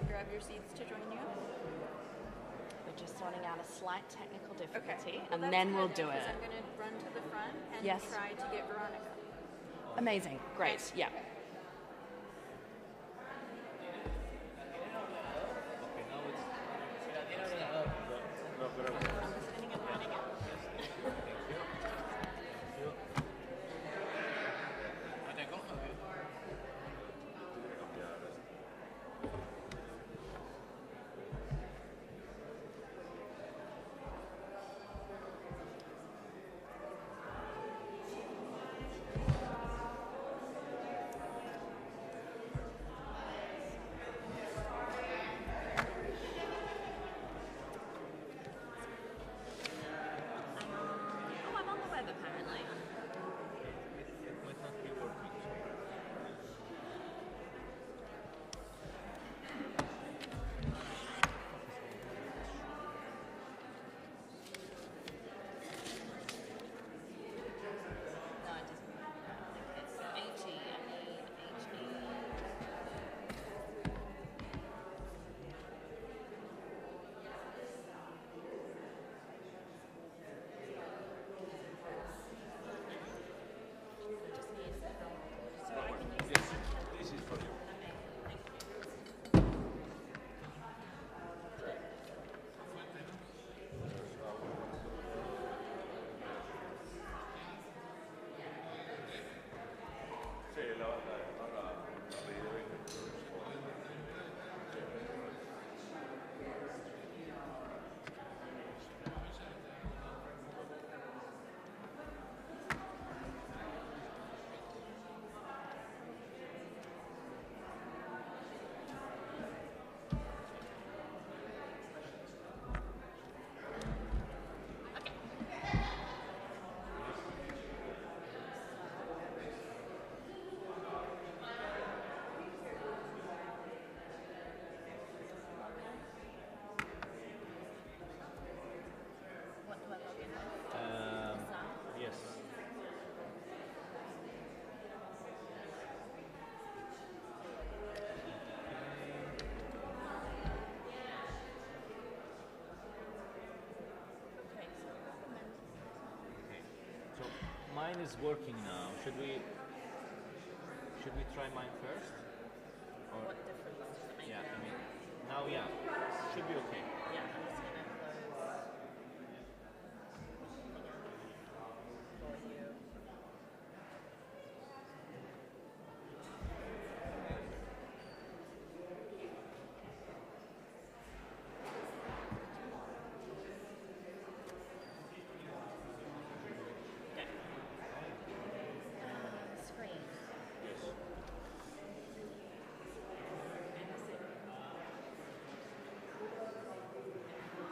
grab your seats to join you? We're just sorting out a slight technical difficulty, Well, and that's then we'll good, do it. because I'm going to run to the front and Yes. try to get Veronica. Amazing. Great. Yeah. I'm listening and running it. Oh, I'm on the web apparently. No, it doesn't. I think it's 80. I need 80. What do I log in with? Yes. Okay, so recommend. Okay. So mine is working now. Should we try mine first? Or What difference does it make? yeah, I mean now yeah. Should be okay. Yeah, I'm just gonna close for you. Okay. Screen. Yes. And the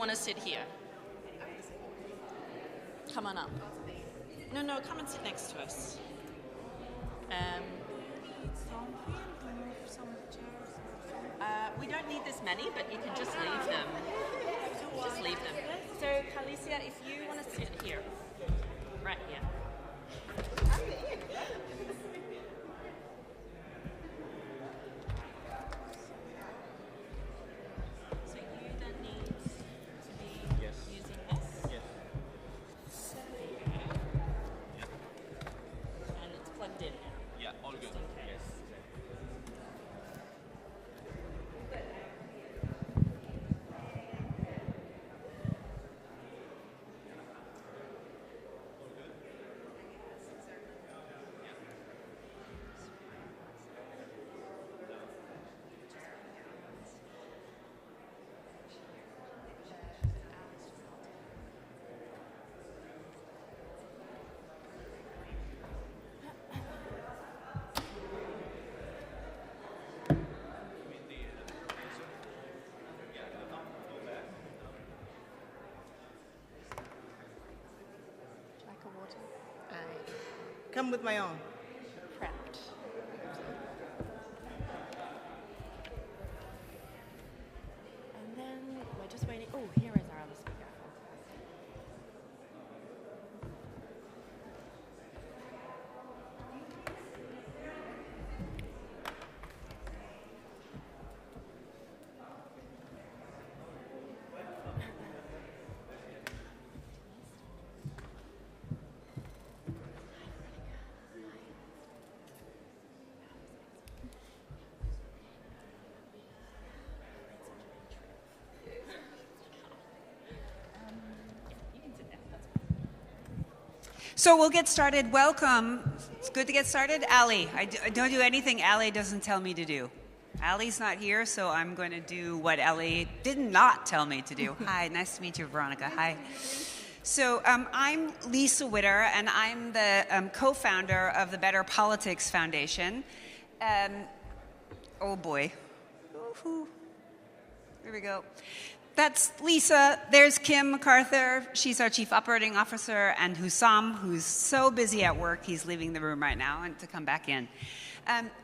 want to sit here? Come on up. No, come and sit next to us. We don't need this many, but you can just leave them. Just leave them. So, Kalicia, if you want to sit here, right here. So you then need to be Yes. using this. Yes. And it's plugged in now. Yeah, all good. Just in case. Yes. Like a water. Come with my own. Prepped. And then we're just waiting. Oh, here is our other speaker. So we'll get started. Welcome. It's good to get started. Ali, I don't do anything Ali doesn't tell me to do. Ali's not here, so I'm going to do what Ali did not tell me to do. Hi, nice to meet you, Veronica. Hi. So I'm Lisa Witter, and I'm the co-founder of the Better Politics Foundation. Oh boy. Woo-hoo. Here we go. That's Lisa. There's Kim MacArthur. She's our Chief Operating Officer, and Hussam, who's so busy at work, he's leaving the room right now and to come back in.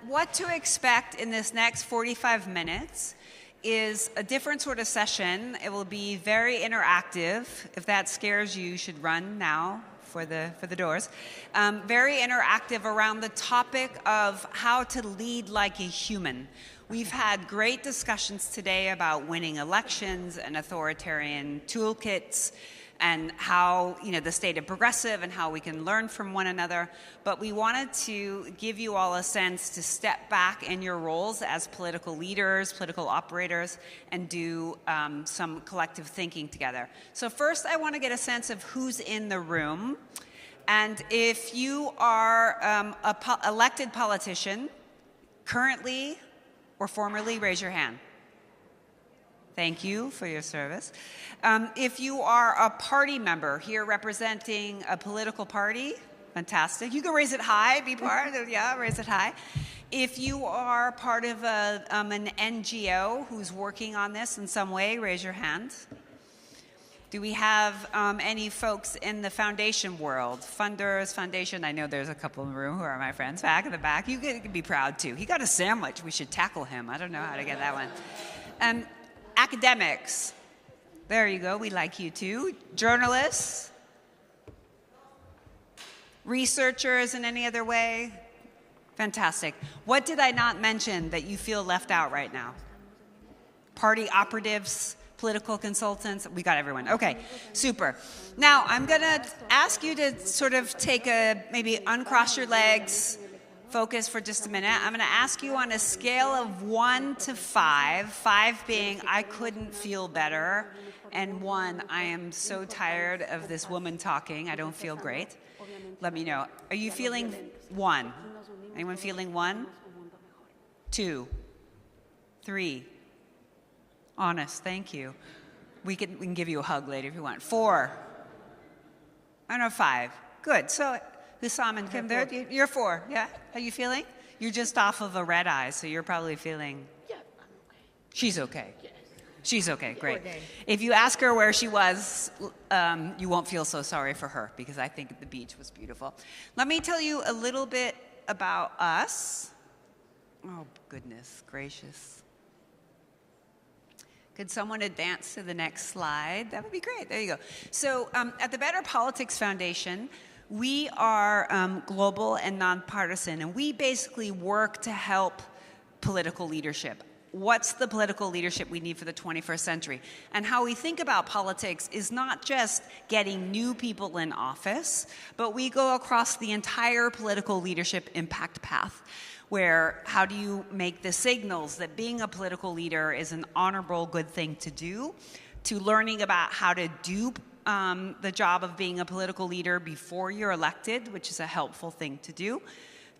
What to expect in this next 45 minutes is a different sort of session. It will be very interactive. If that scares you, you should run now for the doors. Very interactive around the topic of how to lead like a human. We've had great discussions today about winning elections and authoritarian toolkits and how, the state of progressive and how we can learn from one another. But we wanted to give you all a sense to step back in your roles as political leaders, political operators, and do some collective thinking together. So first, I want to get a sense of who's in the room. And if you are an elected politician, currently or formerly, raise your hand. Thank you for your service. If you are a party member here representing a political party, fantastic. You can raise it high, be part of, raise it high. If you are part of an NGO who's working on this in some way, raise your hand. Do we have any folks in the foundation world? Funders, foundation, I know there's a couple in the room who are my friends. Back in the back, you can be proud too. He got a sandwich, we should tackle him. I don't know how to get that one. Academics, there you go, we like you too. Journalists, researchers in any other way, fantastic. What did I not mention that you feel left out right now? Party operatives, political consultants, we got everyone. Okay, super. Now, I'm gonna ask you to sort of maybe uncross your legs, focus for just a minute. I'm gonna ask you on a scale of 1 to 5, 5 being I couldn't feel better, and 1, I am so tired of this woman talking, I don't feel great. Let me know. Are you feeling 1? Anyone feeling 1? 2? 3? Honest, thank you. We can give you a hug later if you want. 4? I don't know, 5. Good. So, Hussam and Kim, there, you're 4, yeah? How you feeling? You're just off of a red eye, so you're probably feeling... Yeah, I'm okay. She's okay. Yes. She's okay, great. game. If you ask her where she was, you won't feel so sorry for her because I think the beach was beautiful. Let me tell you a little bit about us. Oh, goodness gracious. Could someone advance to the next slide? That would be great. There you go. So at the Better Politics Foundation, we are global and nonpartisan, and we basically work to help political leadership. What's the political leadership we need for the 21st century? And how we think about politics is not just getting new people in office, but we go across the entire political leadership impact path, where how do you make the signals that being a political leader is an honorable, good thing to do, to learning about how to do the job of being a political leader before you're elected, which is a helpful thing to do,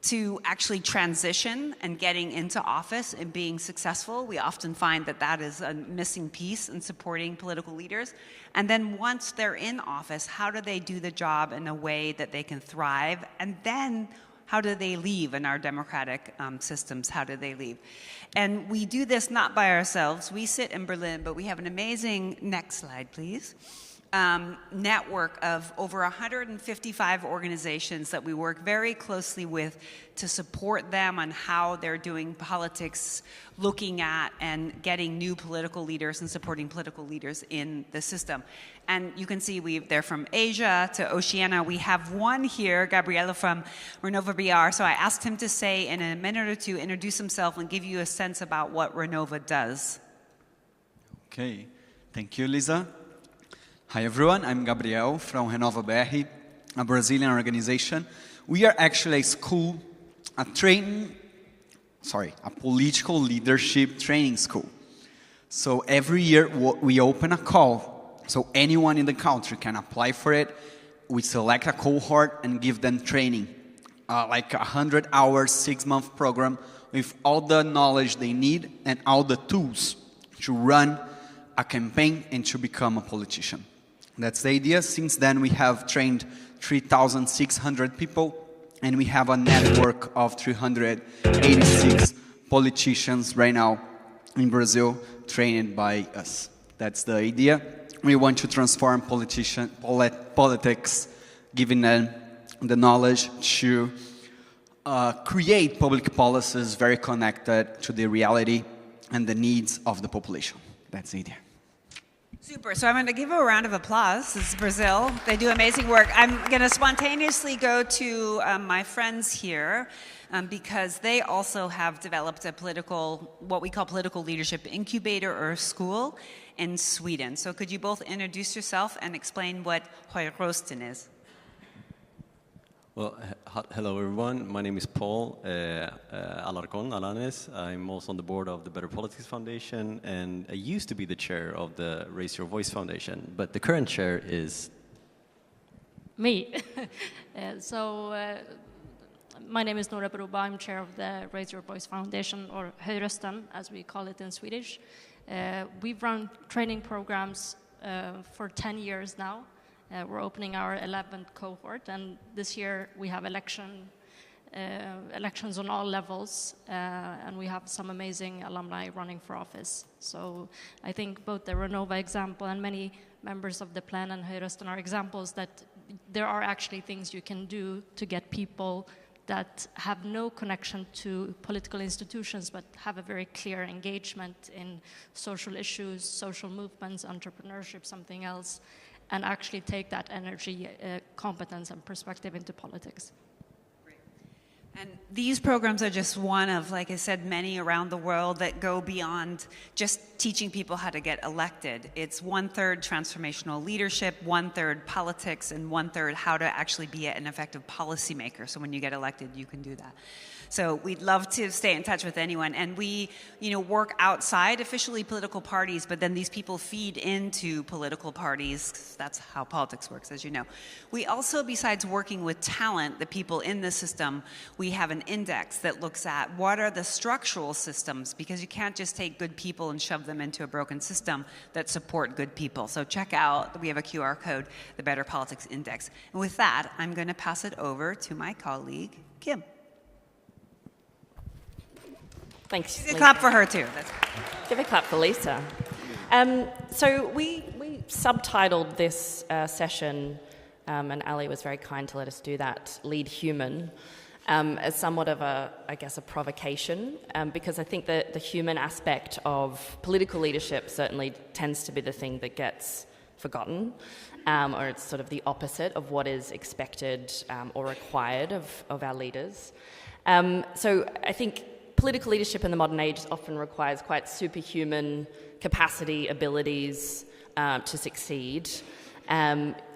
to actually transition and getting into office and being successful. We often find that that is a missing piece in supporting political leaders. And then once they're in office, how do they do the job in a way that they can thrive? And then how do they leave in our democratic systems? How do they leave? And we do this not by ourselves. We sit in Berlin, but we have an amazing, next slide, please, network of over 155 organizations that we work very closely with to support them on how they're doing politics, looking at and getting new political leaders and supporting political leaders in the system. And you can see they're from Asia to Oceania. We have one here, Gabriele from Renova BR. So I asked him to say in a minute or two, introduce himself and give you a sense about what Renova does. Okay, thank you, Lisa. Hi everyone, I'm Gabriel from Renova BR, a Brazilian organization. We are actually a school, a political leadership training school. So every year we open a call, so anyone in the country can apply for it. We select a cohort and give them training, like a 100-hour, 6-month program with all the knowledge they need and all the tools to run a campaign and to become a politician. That's the idea. Since then, we have trained 3,600 people, and we have a network of 386 politicians right now in Brazil trained by us. That's the idea. We want to transform politics, giving them the knowledge to create public policies very connected to the reality and the needs of the population. That's the idea. Super. So I'm going to give a round of applause. This is Brazil. They do amazing work. I'm going to spontaneously go to my friends here because they also have developed a what we call political leadership incubator or school in Sweden. So could you both introduce yourself and explain what Högrösten is? Well, hello everyone. My name is Paul Alarcon Alanes. I'm also on the board of the Better Politics Foundation, and I used to be the chair of the Raise Your Voice Foundation, but the current chair is me. My name is Nora Beruba. I'm chair of the Raise Your Voice Foundation, or Högrösten, as we call it in Swedish. We've run training programs for 10 years now. We're opening our 11th cohort, and this year we have elections on all levels, and we have some amazing alumni running for office. So I think both the Renova example and many members of the Plan and Högrösten are examples that there are actually things you can do to get people that have no connection to political institutions but have a very clear engagement in social issues, social movements, entrepreneurship, something else, and actually take that energy, competence, and perspective into politics. And these programs are just one of, like I said, many around the world that go beyond just teaching people how to get elected. It's 1/3 transformational leadership, 1/3 politics, and 1/3 how to actually be an effective policymaker. So when you get elected, you can do that. So we'd love to stay in touch with anyone. And we, work outside officially political parties, but then these people feed into political parties. That's how politics works, as you know. We also, besides working with talent, the people in the system, we have an index that looks at what are the structural systems, because you can't just take good people and shove them into a broken system that support good people. So check out, we have a QR code, the Better Politics Index. And with that, I'm going to pass it over to my colleague, Kim. Thanks. Give a clap for her, too. Give a clap for Lisa. So we subtitled this session, and Ali was very kind to let us do that, Lead Human, as somewhat of a provocation, because I think that the human aspect of political leadership certainly tends to be the thing that gets forgotten, or it's sort of the opposite of what is expected or required of our leaders. So I think political leadership in the modern age often requires quite superhuman capacity, abilities to succeed.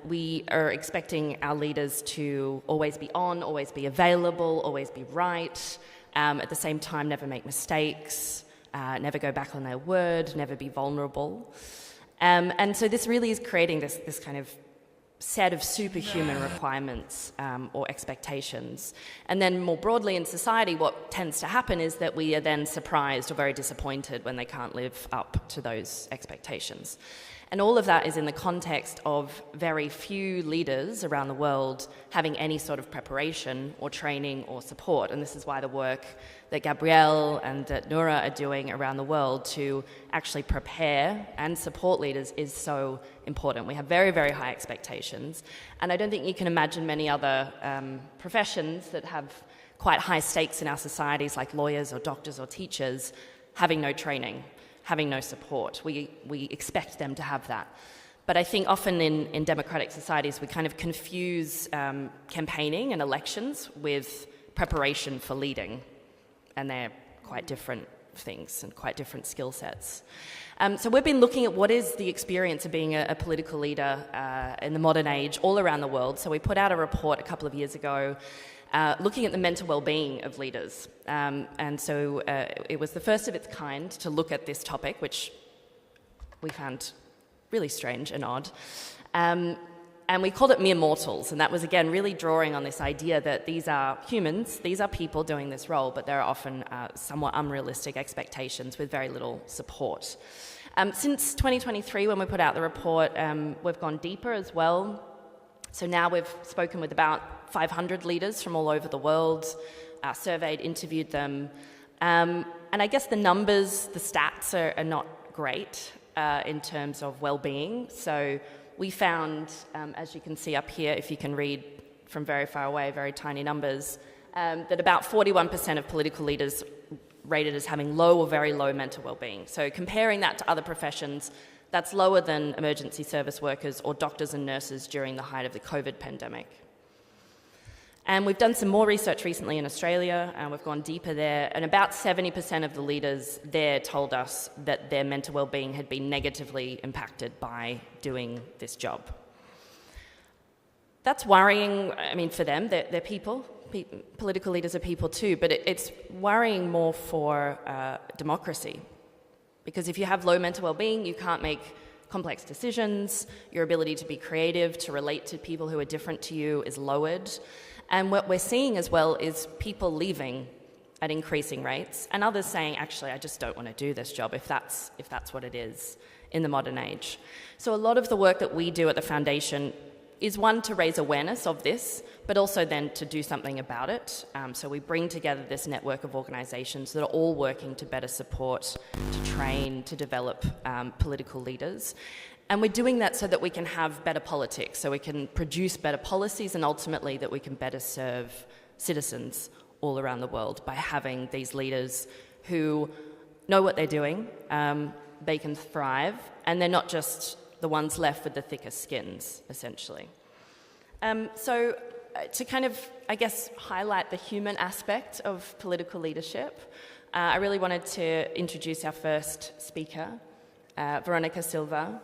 We are expecting our leaders to always be on, always be available, always be right, at the same time never make mistakes, never go back on their word, never be vulnerable. And so this really is creating this kind of set of superhuman requirements or expectations. And then more broadly in society, what tends to happen is that we are then surprised or very disappointed when they can't live up to those expectations. And all of that is in the context of very few leaders around the world having any sort of preparation or training or support. And this is why the work that Gabrielle and that Noura are doing around the world to actually prepare and support leaders is so important. We have very, very high expectations. And I don't think you can imagine many other professions that have quite high stakes in our societies, like lawyers or doctors or teachers, having no training, having no support. We expect them to have that. But I think often in democratic societies, we kind of confuse campaigning and elections with preparation for leading. And they're quite different things and quite different skill sets. So we've been looking at what is the experience of being a political leader in the modern age all around the world. So we put out a report a couple of years ago looking at the mental well-being of leaders. And so it was the first of its kind to look at this topic, which we found really strange and odd. And we called it Mere Mortals, and that was, again, really drawing on this idea that these are humans, these are people doing this role, but there are often somewhat unrealistic expectations with very little support. Since 2023, when we put out the report, we've gone deeper as well. So now we've spoken with about 500 leaders from all over the world, surveyed, interviewed them. And I guess the numbers, the stats are not great in terms of well-being. So we found, as you can see up here, if you can read from very far away, very tiny numbers, that about 41% of political leaders rated as having low or very low mental well-being. So comparing that to other professions, that's lower than emergency service workers or doctors and nurses during the height of the COVID pandemic. And we've done some more research recently in Australia, and we've gone deeper there, and about 70% of the leaders there told us that their mental well-being had been negatively impacted by doing this job. That's worrying, I mean, for them, they're people. Political leaders are people too, but it's worrying more for democracy. Because if you have low mental well-being, you can't make complex decisions, your ability to be creative, to relate to people who are different to you is lowered. And what we're seeing as well is people leaving at increasing rates, and others saying, actually, I just don't want to do this job if that's what it is in the modern age. So a lot of the work that we do at the Foundation is, one, to raise awareness of this, but also then to do something about it. So we bring together this network of organisations that are all working to better support, to train, to develop political leaders. And we're doing that so that we can have better politics, so we can produce better policies, and ultimately that we can better serve citizens all around the world by having these leaders who know what they're doing, they can thrive, and they're not just the ones left with the thickest skins, essentially. So to kind of, I guess, highlight the human aspect of political leadership, I really wanted to introduce our first speaker, Veronica Silva.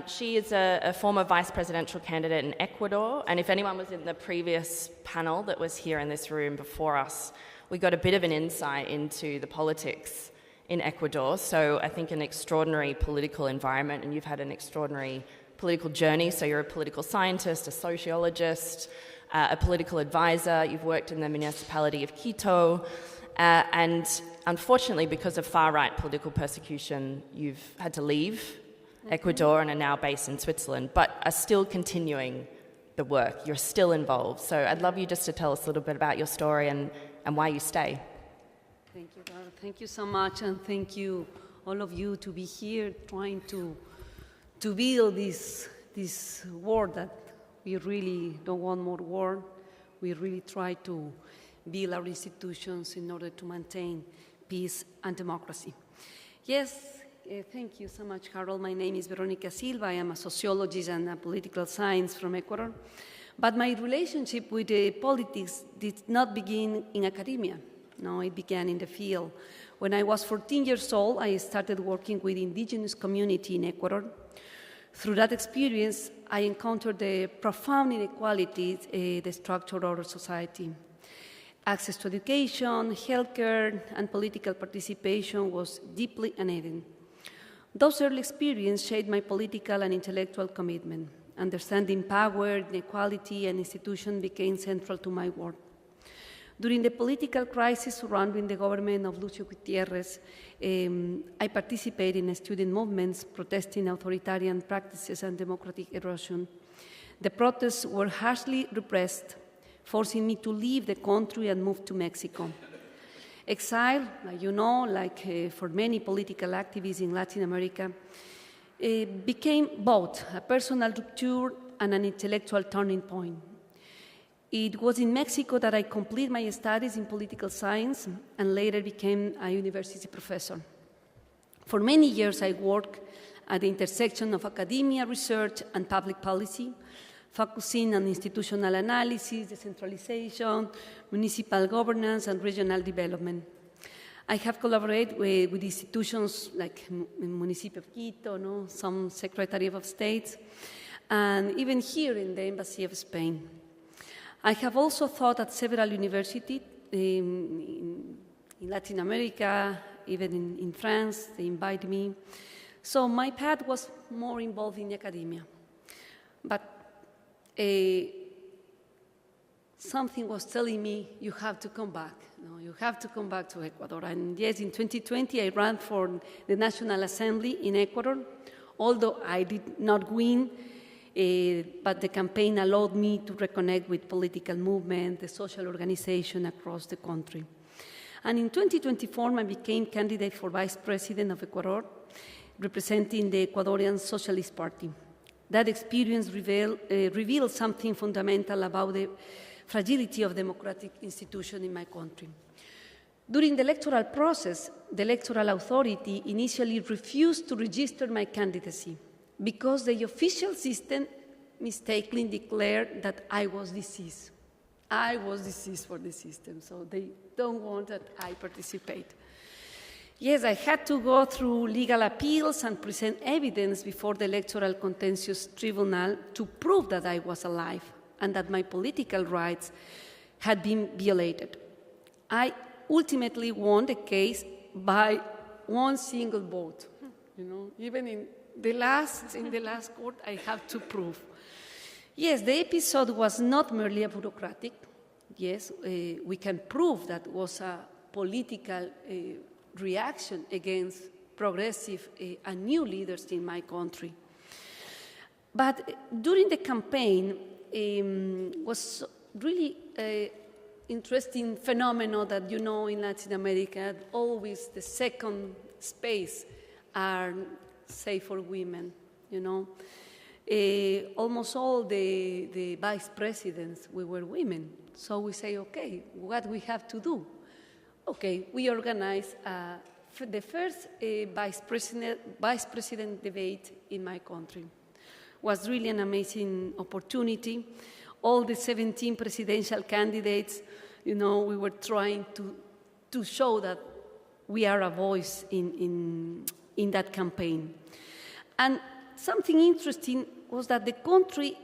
She is a former vice presidential candidate in Ecuador, and if anyone was in the previous panel that was here in this room before us, we got a bit of an insight into the politics in Ecuador. So I think an extraordinary political environment, and you've had an extraordinary political journey. So you're a political scientist, a sociologist, a political advisor. You've worked in the municipality of Quito, and unfortunately, because of far-right political persecution, you've had to leave Ecuador and are now based in Switzerland, but are still continuing the work. You're still involved. So I'd love you just to tell us a little bit about your story and why you stay. Thank you, Dara. Thank you so much, and thank you all of you to be here trying to build this world that we really don't want more war. We really try to build our institutions in order to maintain peace and democracy. Yes, thank you so much, Harold. My name is Veronica Silva. I am a sociologist and a political science from Ecuador. But my relationship with politics did not begin in academia. No, it began in the field. When I was 14 years old, I started working with indigenous community in Ecuador. Through that experience, I encountered the profound inequalities that structure our society. Access to education, healthcare, and political participation was deeply uneven. Those early experiences shaped my political and intellectual commitment. Understanding power, inequality, and institution became central to my work. During the political crisis surrounding the government of Lucio Gutierrez, I participated in student movements protesting authoritarian practices and democratic erosion. The protests were harshly repressed, forcing me to leave the country and move to Mexico. Exile, you know, like for many political activists in Latin America, became both a personal rupture and an intellectual turning point. It was in Mexico that I completed my studies in political science and later became a university professor. For many years, I worked at the intersection of academia, research, and public policy, focusing on institutional analysis, decentralization, municipal governance, and regional development. I have collaborated with institutions like Municipio of Quito, no? Some Secretary of State, and even here in the Embassy of Spain. I have also taught at several universities in Latin America, even in France. They invited me. So my path was more involved in academia. But something was telling me, you have to come back. No, you have to come back to Ecuador. And yes, in 2020, I ran for the National Assembly in Ecuador, although I did not win. But the campaign allowed me to reconnect with political movement, the social organization across the country. And in 2024, I became candidate for Vice President of Ecuador, representing the Ecuadorian Socialist Party. That experience revealed something fundamental about the fragility of democratic institutions in my country. During the electoral process, the electoral authority initially refused to register my candidacy because the official system mistakenly declared that I was deceased. I was deceased for the system, so they don't want that I participate. Yes, I had to go through legal appeals and present evidence before the Electoral Contentious Tribunal to prove that I was alive and that my political rights had been violated. I ultimately won the case by one single vote. You know, even in the last court, I have to prove. Yes, the episode was not merely a bureaucratic. Yes, we can prove that was a political reaction against progressive and new leaders in my country. But during the campaign was really interesting phenomenon that you know in Latin America, always the second space are safe for women, you know. Almost all the vice presidents, we were women. So we say, okay, what we have to do? Okay, we organized the first vice president debate in my country. It was really an amazing opportunity. All the 17 presidential candidates, you know, we were trying to show that we are a voice in that campaign. And something interesting was that the country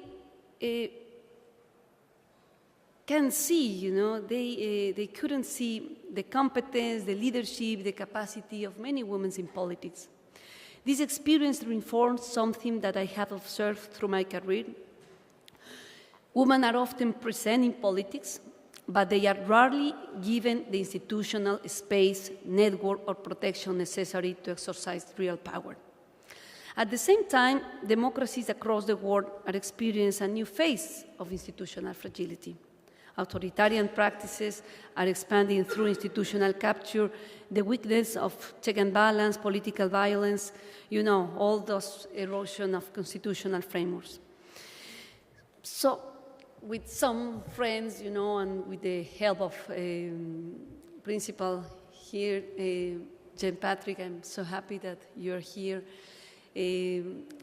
can see, you know, they couldn't see the competence, the leadership, the capacity of many women in politics. This experience reinforced something that I have observed through my career. Women are often present in politics, but they are rarely given the institutional space, network, or protection necessary to exercise real power. At the same time, democracies across the world are experiencing a new phase of institutional fragility. Authoritarian practices are expanding through institutional capture, the weakness of check and balance, political violence, all those erosion of constitutional frameworks. So, with some friends, and with the help of principal here, Jane Patrick, I'm so happy that you're here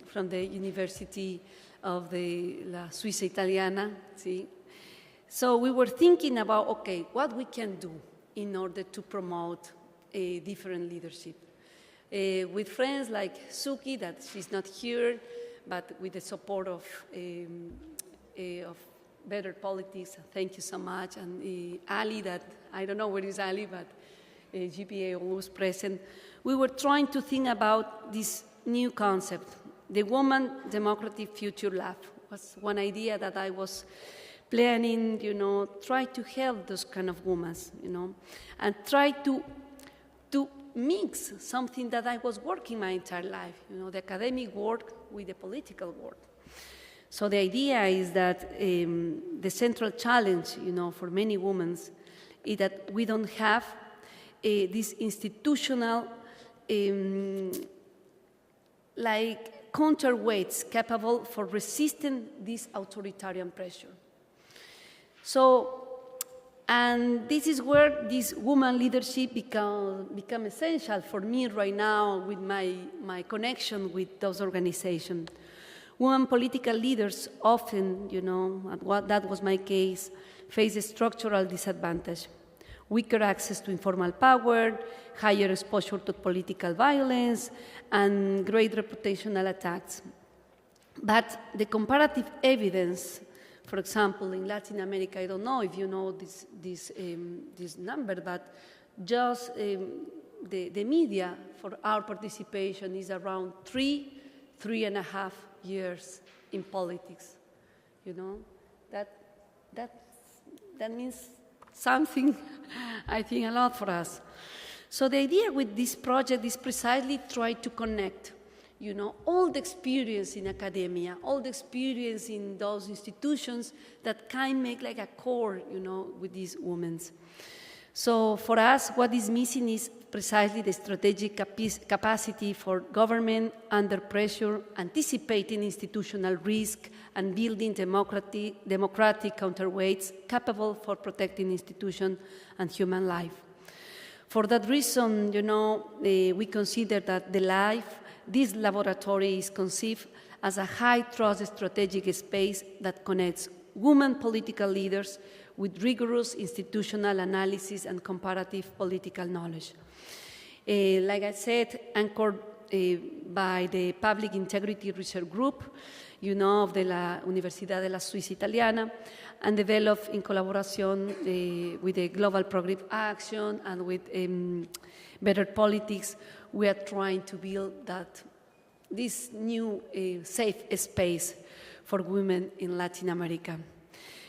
from the University of La Suiza Italiana. See? So we were thinking about, okay, what we can do in order to promote a different leadership. With friends like Suki, that she's not here, but with the support of Better Politics, thank you so much, and Ali, that I don't know where is Ali, but GPA always present. We were trying to think about this new concept. The Woman Democratic Future Lab was one idea that I was planning, try to help those kind of women, and try to mix something that I was working my entire life, the academic work with the political work. So the idea is that the central challenge, for many women is that we don't have this institutional counterweights capable for resisting this authoritarian pressure. So, and this is where this woman leadership become essential for me right now with my connection with those organizations. Women political leaders often, that was my case, face a structural disadvantage. Weaker access to informal power, higher exposure to political violence, and great reputational attacks. But the comparative evidence, for example, in Latin America, I don't know if you know this number, but just the media for our participation is around 3.5 years in politics. That means something, I think, a lot for us. So the idea with this project is precisely try to connect, all the experience in academia, all the experience in those institutions that can make like a core, with these women. So for us, what is missing is precisely the strategic capacity for government under pressure, anticipating institutional risk, and building democratic counterweights capable for protecting institutions and human life. For that reason, we consider that this laboratory is conceived as a high-trust strategic space that connects women political leaders with rigorous institutional analysis and comparative political knowledge. Like I said, anchored by the Public Integrity Research Group, of the Universidad de la Suiza Italiana, and developed in collaboration with the Global Progressive Action and with Better Politics. We are trying to build this new safe space for women in Latin America.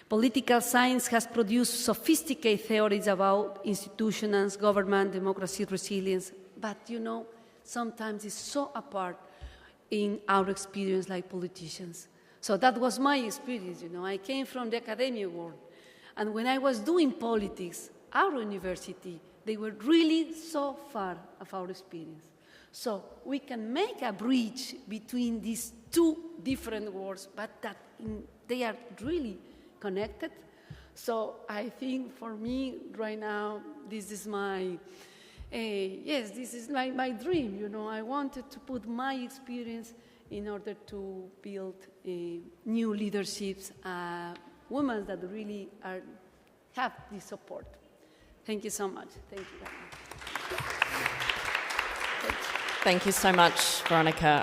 Political science has produced sophisticated theories about institutions, government, democracy, resilience, but sometimes it's so apart in our experience like politicians. So that was my experience, I came from the academic world. And when I was doing politics, our university, they were really so far of our experience. So we can make a bridge between these two different worlds, but they are really connected. So I think for me right now, this is my dream. I wanted to put my experience in order to build new leaderships, women that really have this support. Thank you so much. Thank you very much. Thank you so much, Veronica.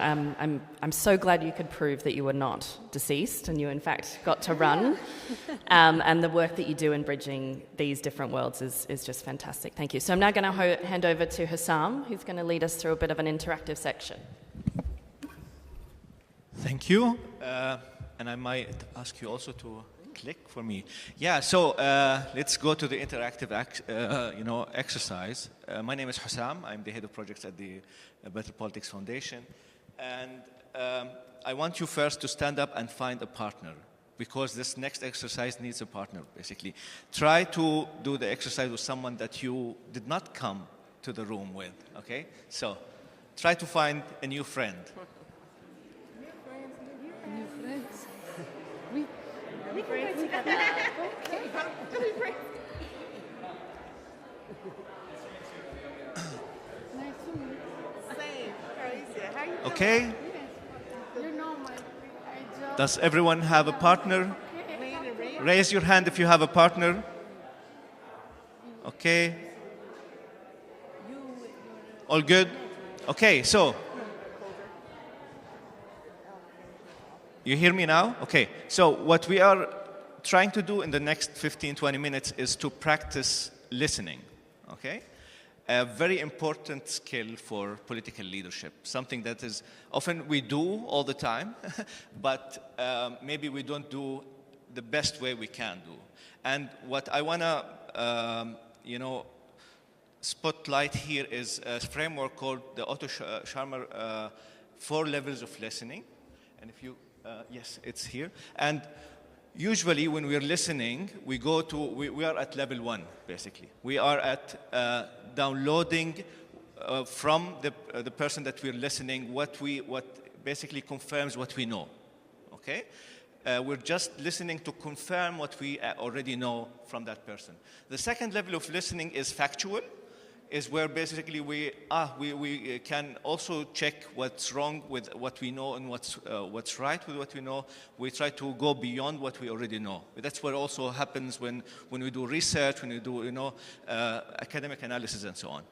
I'm so glad you could prove that you were not deceased and you, in fact, got to run. And the work that you do in bridging these different worlds is just fantastic. Thank you. So I'm now going to hand over to Hussam, who's going to lead us through a bit of an interactive section. Thank you. And I might ask you also to click for me. Yeah, so let's go to the interactive exercise. My name is Hussam. I'm the head of projects at the Better Politics Foundation. And I want you first to stand up and find a partner. because this next exercise needs a partner, basically. Try to do the exercise with someone that you did not come to the room with, okay? So try to find a new friend. New friends. We can pray together. Okay. Can we pray? Nice to meet you. Same. Carissa, how you Okay? You know my. Does everyone have a partner? Raise your hand if you have a partner. Okay. All good? Okay, so. You hear me now? Okay, so what we are trying to do in the next 15, 20 minutes is to practice listening, okay? A very important skill for political leadership, something that is often we do all the time, but maybe we don't do the best way we can do. And what I want to, spotlight here is a framework called the Otto Scharmer 4 levels of listening. And if you, yes, it's here. And usually when we're listening, we are at level 1, basically. We are at downloading from the person that we're listening what basically confirms what we know, okay? We're just listening to confirm what we already know from that person. The second level of listening is factual, is where basically we can also check what's wrong with what we know and what's right with what we know. We try to go beyond what we already know. That's what also happens when we do research, when we do academic analysis and so on.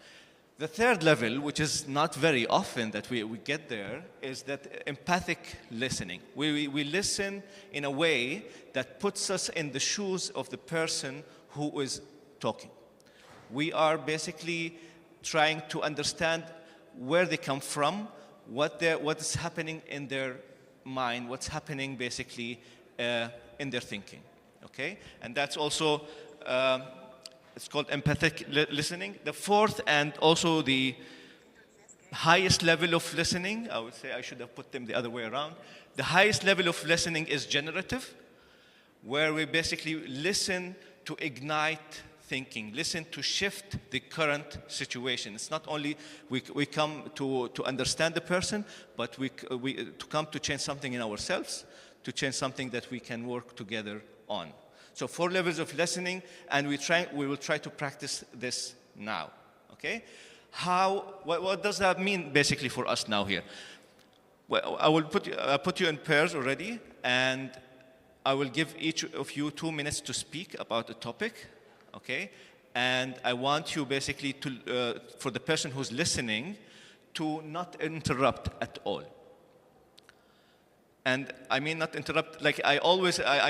The third level, which is not very often that we get there, is that empathic listening. We listen in a way that puts us in the shoes of the person who is talking. We are basically trying to understand where they come from, what is happening in their mind, what's happening basically in their thinking, okay? And that's also, it's called empathic listening. The fourth and also the highest level of listening, I would say I should have put them the other way around. The highest level of listening is generative, where we basically listen to ignite thinking, listen to shift the current situation. It's not only we come to understand the person, but we to come to change something in ourselves, to change something that we can work together on. So 4 levels of listening, and we will try to practice this now. Okay? What does that mean basically for us now here? Well, I will put you in pairs already, and I will give each of you 2 minutes to speak about the topic. Okay, and I want you basically to, for the person who's listening, to not interrupt at all. And I mean not interrupt, like I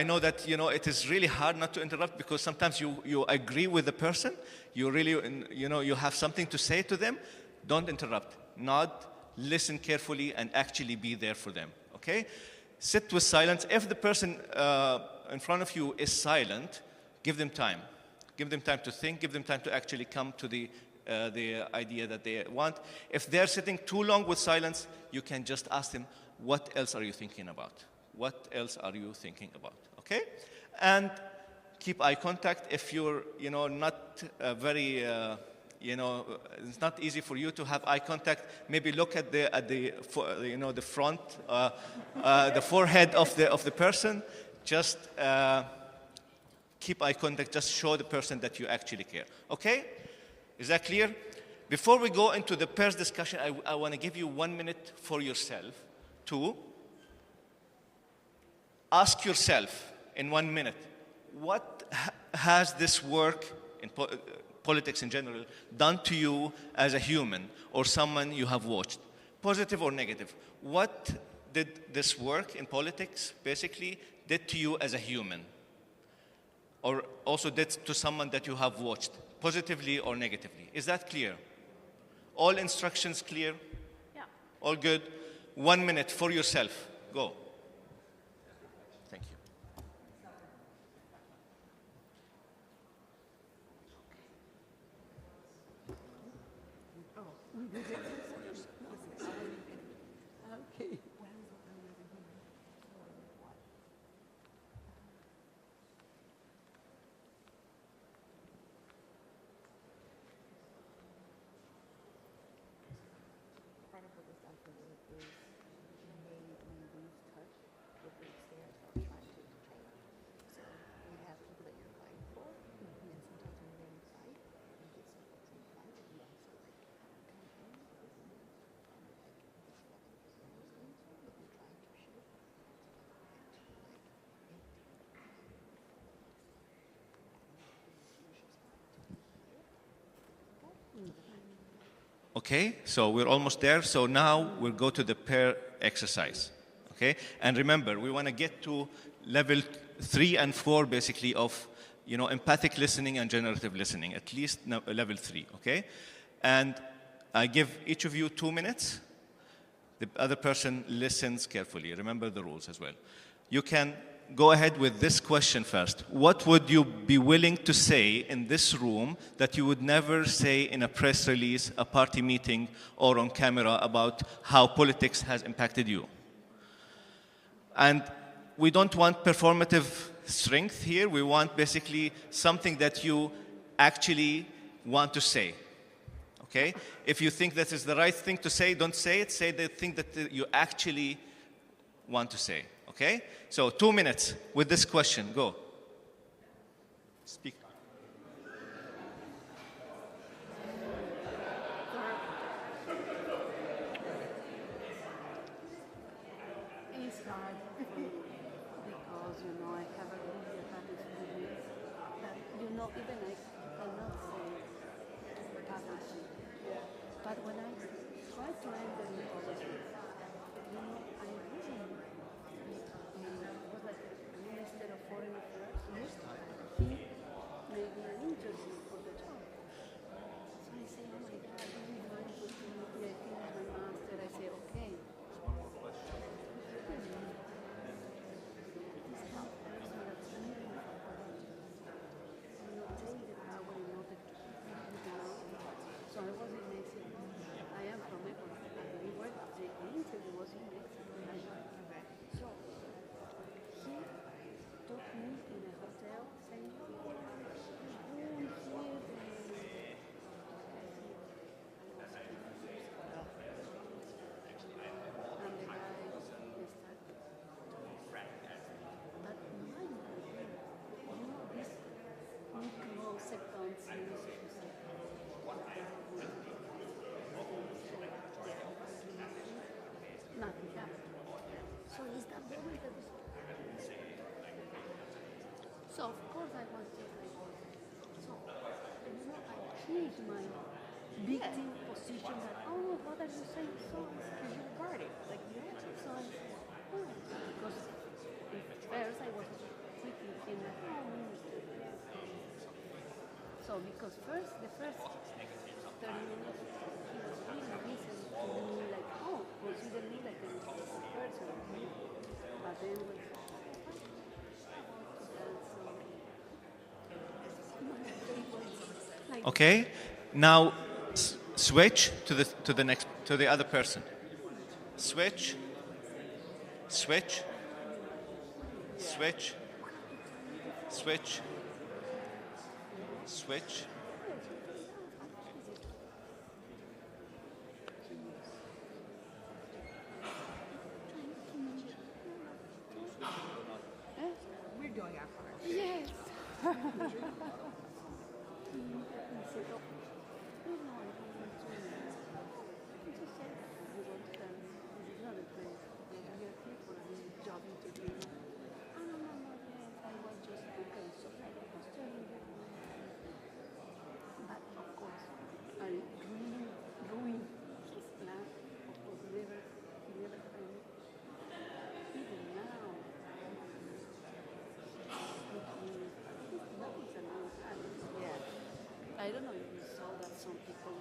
know that, it is really hard not to interrupt because sometimes you agree with the person, you really, you have something to say to them, don't interrupt. Nod, listen carefully, and actually be there for them, okay? Sit with silence. If the person in front of you is silent, give them time. Give them time to think, give them time to actually come to the idea that they want. If they're sitting too long with silence, you can just ask them, what else are you thinking about? What else are you thinking about? Okay? And keep eye contact. If you're, not very, it's not easy for you to have eye contact, maybe look at the front, the forehead of the person. Just keep eye contact, just show the person that you actually care. Okay? Is that clear? Before we go into the pairs discussion, I want to give you 1 minute for yourself to ask yourself in 1 minute, what has this work in politics in general done to you as a human or someone you have watched? Positive or negative? What did this work in politics basically did to you as a human? Or also did to someone that you have watched, positively or negatively? Is that clear? All instructions clear? Yeah. All good? 1 minute for yourself. Go. Thank you. Okay. Okay, so we're almost there. So now we'll go to the pair exercise. Okay, and remember, we want to get to level 3 and 4, basically, of empathic listening and generative listening, at least level 3. Okay, and I give each of you 2 minutes. The other person listens carefully. Remember the rules as well. You can go ahead with this question first. What would you be willing to say in this room that you would never say in a press release, a party meeting, or on camera about how politics has impacted you? And we don't want performative strength here. We want basically something that you actually want to say. Okay? If you think this is the right thing to say, don't say it. Say the thing that you actually want to say. Okay? So 2 minutes with this question. Go. Speak. It's hard because, I have a really attitude with me that, even I cannot say publicly. But when I try to enter in politics, I really was like a minister of foreign affairs. He made me an interview for the job. So I say, oh my God, this is my opportunity. I finish my master. I say, okay. So I was in Mexico. I am from Ecuador. We were, the interview was in Mexico. So he took me in a hotel saying, and the guy started. But mine, this microseconds nothing happened. So is that moment that is... So of course I was just like, so I changed my victim position that, oh, what are you saying? So because you guard it, like you have to. So because first I was thinking in the minister. So because the first 30 minutes he was really listening to me like, oh, consider me like a person. But then when Okay. Now switch to the other person. Switch. Switch. Switch. Switch. Switch. We're doing our part. yes. But of course, I really ruined his plan of never even now. Yeah. I don't know if you saw that some people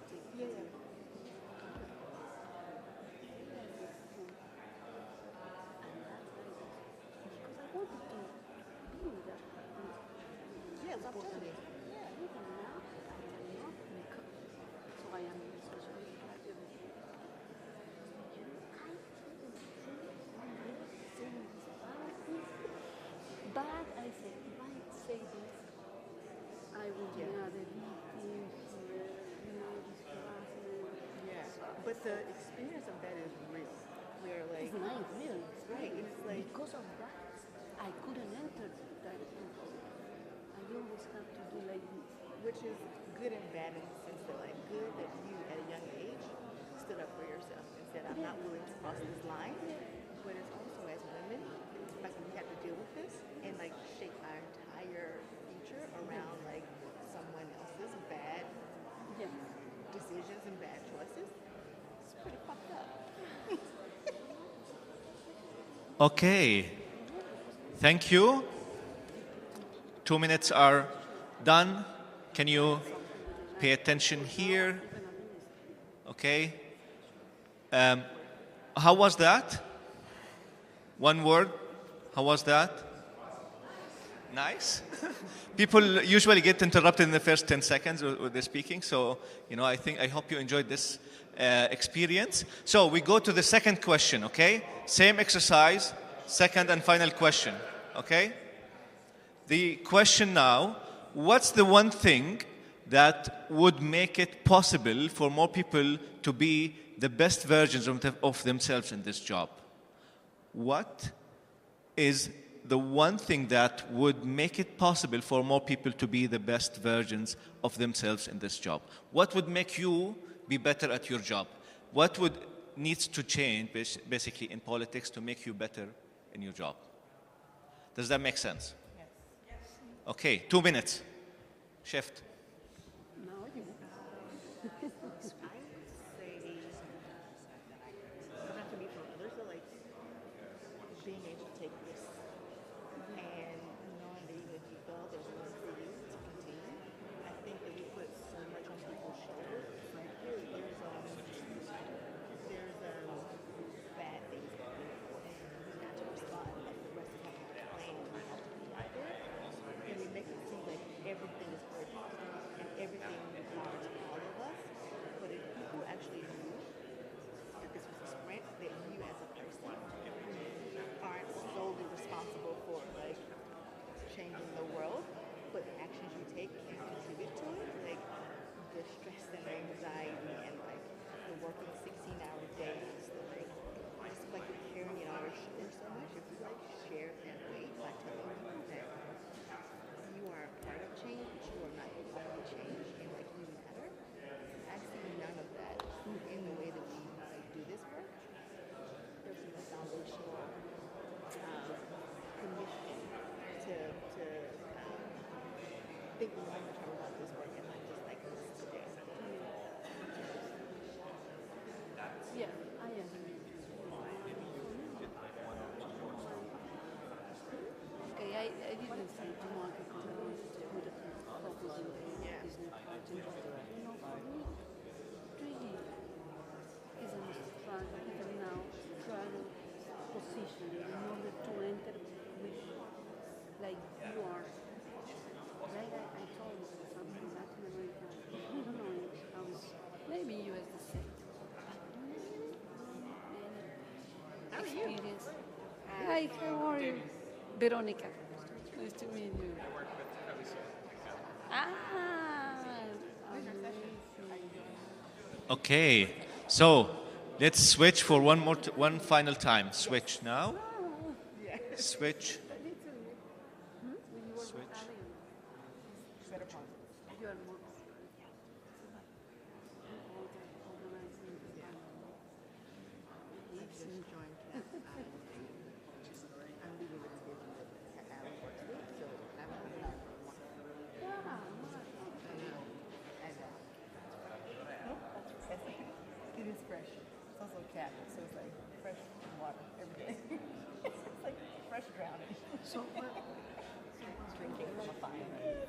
take because I wanted to be in that. Yes, absolutely. Even now, I cannot because so I am socially active. But I say, if I say this, I will be another victim, this harassment. Yeah. But the experience of that is real. We're like, It's nice, really. right, it's like, Because of that, I couldn't enter that people. I always have to do like this. which is good and bad in the sense that, like, good that you at a young age stood up for yourself and said, I'm not willing to cross this line. But it's also as women, like we have to deal with this and like shape our entire future around like someone else's bad decisions and bad choices. It's pretty fucked up. Okay. Thank you. 2 minutes are done. Can you pay attention here? Okay. How was that? One word. How was that? Nice. People usually get interrupted in the first 10 seconds with the speaking, so I hope you enjoyed this experience. So we go to the second question, okay? Same exercise, second and final question, okay? The question now, what's the one thing that would make it possible for more people to be the best versions of themselves in this job? What is the one thing that would make it possible for more people to be the best versions of themselves in this job? What would make you be better at your job? What would needs to change basically in politics to make you better in your job? Does that make sense? Yes. Okay, 2 minutes. Shift. Being able to take risks and knowing that even if you fail, there's room for you to continue. I think that we put so much on people's shoulders. It's like, here, there's bad things happening for us. We have to respond. Like the rest of us have to plan. We have to be out there. And we make it seem like everything is perfect and everything requires all of us. But if people actually knew that this was a sprint, that you as a person aren't solely responsible for like changing the world, but the actions you take can contribute to it. Like the stress and anxiety and like the working 16-hour days, just like you're carrying it on your shoulders so much. If you like share that weight by telling people that you are a part of change, but you are not the only change, and like you matter. I see none of that in the way that we do this work. There's no foundational commission to think longer term about this work and not just like this today. Yeah, I agree. Okay, I didn't say too much because I wanted to put a focus on this new project. For me, really is a struggle, even now, struggle positioning in order to enter with, like you are. Like I told you, something Latin America, I don't know how it's, maybe US the same. How are you? Hi, how are you? Veronica. Nice to meet you. Okay, so let's switch for one final time. Switch now. Switch. Switch. You are more. I'm leaving with the vision that Alan works with, so I'm hoping I it is fresh. It's also captive, so it's like fresh water every day. It's like fresh drowning. So we're drinking from a fire.